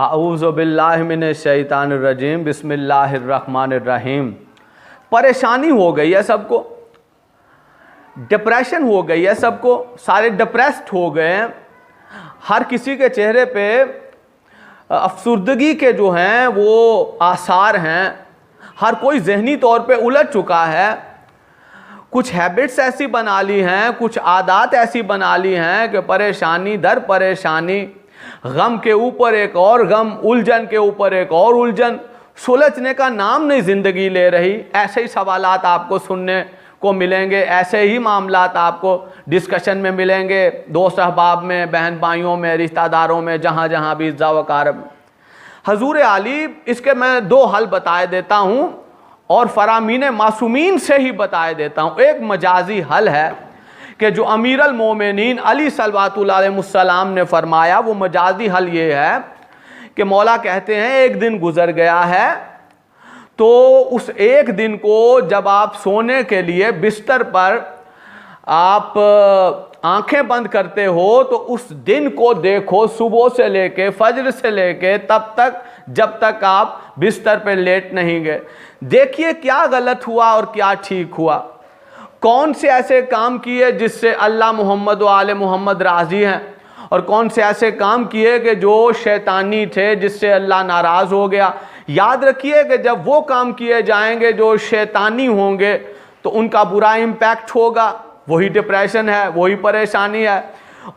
आऊज़ु बिल्लाहि मिनश शैतानिर रजीम, बिस्मिल्लाहिर रहमानिर रहीम। परेशानी हो गई है सबको, डिप्रेशन हो गई है सबको, सारे डिप्रेस्ड हो गए हैं। हर किसी के चेहरे पे अफसुर्दगी के जो हैं वो आसार हैं। हर कोई जहनी तौर पे उलझ चुका है। कुछ हैबिट्स ऐसी बना ली हैं, कुछ आदत ऐसी बना ली हैं कि परेशानी दर परेशानी, गम के ऊपर एक और गम, उलझन के ऊपर एक और उलझन, सुलझने का नाम नहीं ज़िंदगी ले रही। ऐसे ही सवालात आपको सुनने को मिलेंगे, ऐसे ही मामलात आपको डिस्कशन में मिलेंगे, दोस्त अहबाब में, बहन भाइयों में, रिश्तेदारों में, जहाँ जहाँ भी इज़्ज़ा वक़ारब। हजूर आली इसके मैं दो हल बताए देता हूँ और फ़रामीन मासूमीन से ही बताए देता हूँ। एक मजाजी हल है कि जो अमीर अल मोमिनीन अली सल्लल्लाहु अलैहि वसल्लम ने फरमाया, वो मजाजी हल ये है कि मौला कहते हैं एक दिन गुजर गया है, तो उस एक दिन को जब आप सोने के लिए बिस्तर पर आप आंखें बंद करते हो, तो उस दिन को देखो सुबह से लेके फजर से लेके तब तक जब तक आप बिस्तर पर लेट नहीं गए। देखिए क्या गलत हुआ और क्या ठीक हुआ, कौन से ऐसे काम किए जिससे अल्लाह मोहम्मद व आले मोहम्मद राज़ी हैं, और कौन से ऐसे काम किए कि जो शैतानी थे जिससे अल्लाह नाराज़ हो गया। याद रखिए कि जब वो काम किए जाएंगे जो शैतानी होंगे तो उनका बुरा इम्पैक्ट होगा, वही डिप्रेशन है, वही परेशानी है,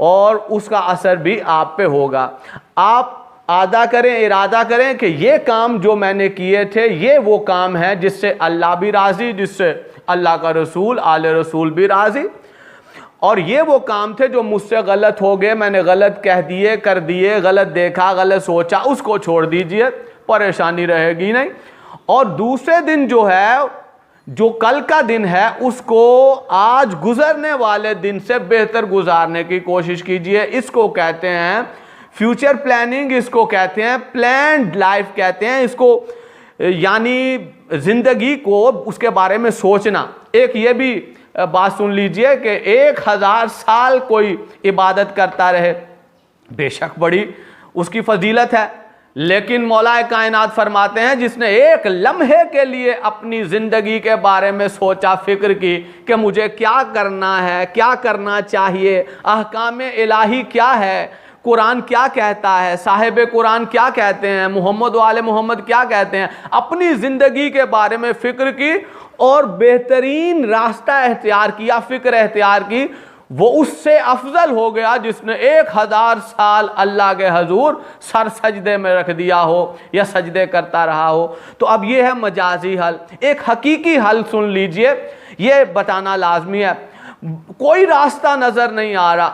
और उसका असर भी आप पे होगा। आप आदा करें, इरादा करें कि ये काम जो मैंने किए थे ये वो काम है जिससे अल्लाह भी राज़ी, जिससे अल्लाह का रसूल आले रसूल भी राज़ी, और ये वो काम थे जो मुझसे गलत हो गए, मैंने गलत कह दिए, कर दिए, गलत देखा, गलत सोचा, उसको छोड़ दीजिए, परेशानी रहेगी नहीं। और दूसरे दिन जो है, जो कल का दिन है, उसको आज गुजरने वाले दिन से बेहतर गुजारने की कोशिश कीजिए। इसको कहते हैं फ्यूचर प्लानिंग, इसको कहते हैं प्लान्ड लाइफ कहते हैं इसको, यानी ज़िंदगी को उसके बारे में सोचना। एक ये भी बात सुन लीजिए कि 1000 साल कोई इबादत करता रहे, बेशक बड़ी उसकी फजीलत है, लेकिन मौला कायनात फरमाते हैं जिसने एक लम्हे के लिए अपनी ज़िंदगी के बारे में सोचा, फ़िक्र की कि मुझे क्या करना है, क्या करना चाहिए, अहकाम इलाही क्या है, कुरान क्या कहता है, साहिब कुरान क्या कहते हैं, मोहम्मद वाले मोहम्मद क्या कहते हैं, अपनी ज़िंदगी के बारे में फ़िक्र की और बेहतरीन रास्ता एख्तियार किया, फ़िक्र एख्तियार की, वो उससे अफजल हो गया जिसने 1000 साल अल्लाह के हजूर सर सजदे में रख दिया हो या सजदे करता रहा हो। तो अब ये है मजाजी हल। एक हकीकी हल सुन लीजिए, ये बताना लाजमी है। कोई रास्ता नज़र नहीं आ रहा,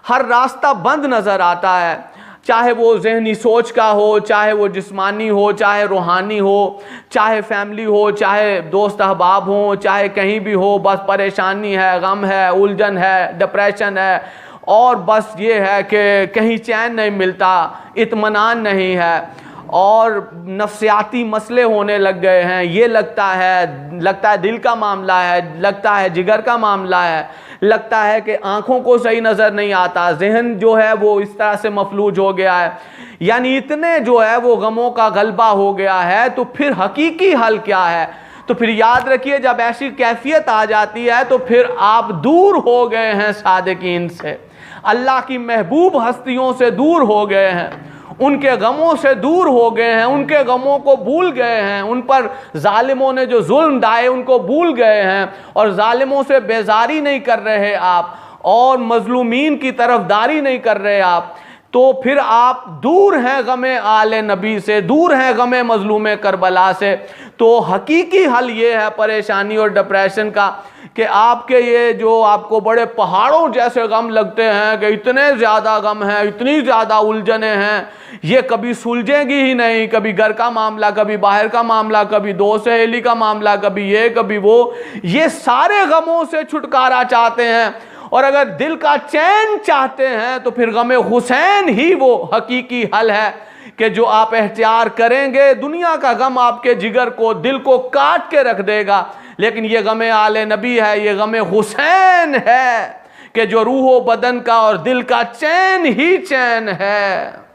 हर रास्ता बंद नज़र आता है, चाहे वो जहनी सोच का हो, चाहे वो जिस्मानी हो, चाहे रूहानी हो, चाहे फैमिली हो, चाहे दोस्त अहबाब हो, चाहे कहीं भी हो, बस परेशानी है, गम है, उलझन है, डिप्रेशन है, और बस ये है कि कहीं चैन नहीं मिलता, इत्मीनान नहीं है, और नफ्सियाती मसले होने लग गए हैं। ये लगता है दिल का मामला है, लगता है जिगर का मामला है, लगता है कि आंखों को सही नज़र नहीं आता, जहन जो है वो इस तरह से मफलूज हो गया है, यानी इतने जो है वो गमों का गलबा हो गया है। तो फिर हकीकी हल क्या है? तो फिर याद रखिए, जब ऐसी कैफियत आ जाती है तो फिर आप दूर हो गए हैं सादिकीन से, अल्लाह की महबूब हस्तियों से दूर हो गए हैं, उनके गमों से दूर हो गए हैं, उनके गमों को भूल गए हैं, उन पर जालिमों ने जो जुल्म ढाए उनको भूल गए हैं, और जालिमों से बेजारी नहीं कर रहे आप, और मजलूमीन की तरफदारी नहीं कर रहे आप। तो फिर आप दूर हैं गमे आले नबी से, दूर हैं गमे मजलूम करबला से। तो हकीकी हल ये है परेशानी और डिप्रेशन का कि आपके ये जो आपको बड़े पहाड़ों जैसे गम लगते हैं कि इतने ज़्यादा गम हैं, इतनी ज़्यादा उलझने हैं, ये कभी सुलझेंगी ही नहीं, कभी घर का मामला, कभी बाहर का मामला, कभी दोस्त सहेली का मामला, कभी ये कभी वो, ये सारे गमों से छुटकारा चाहते हैं। और अगर दिल का चैन चाहते हैं तो फिर गमे हुसैन ही वो हकीकी हल है कि जो आप एहतियार करेंगे, दुनिया का गम आपके जिगर को, दिल को काट के रख देगा, लेकिन ये गमे आले नबी है, ये गमे हुसैन है कि जो रूह व बदन का और दिल का चैन ही चैन है।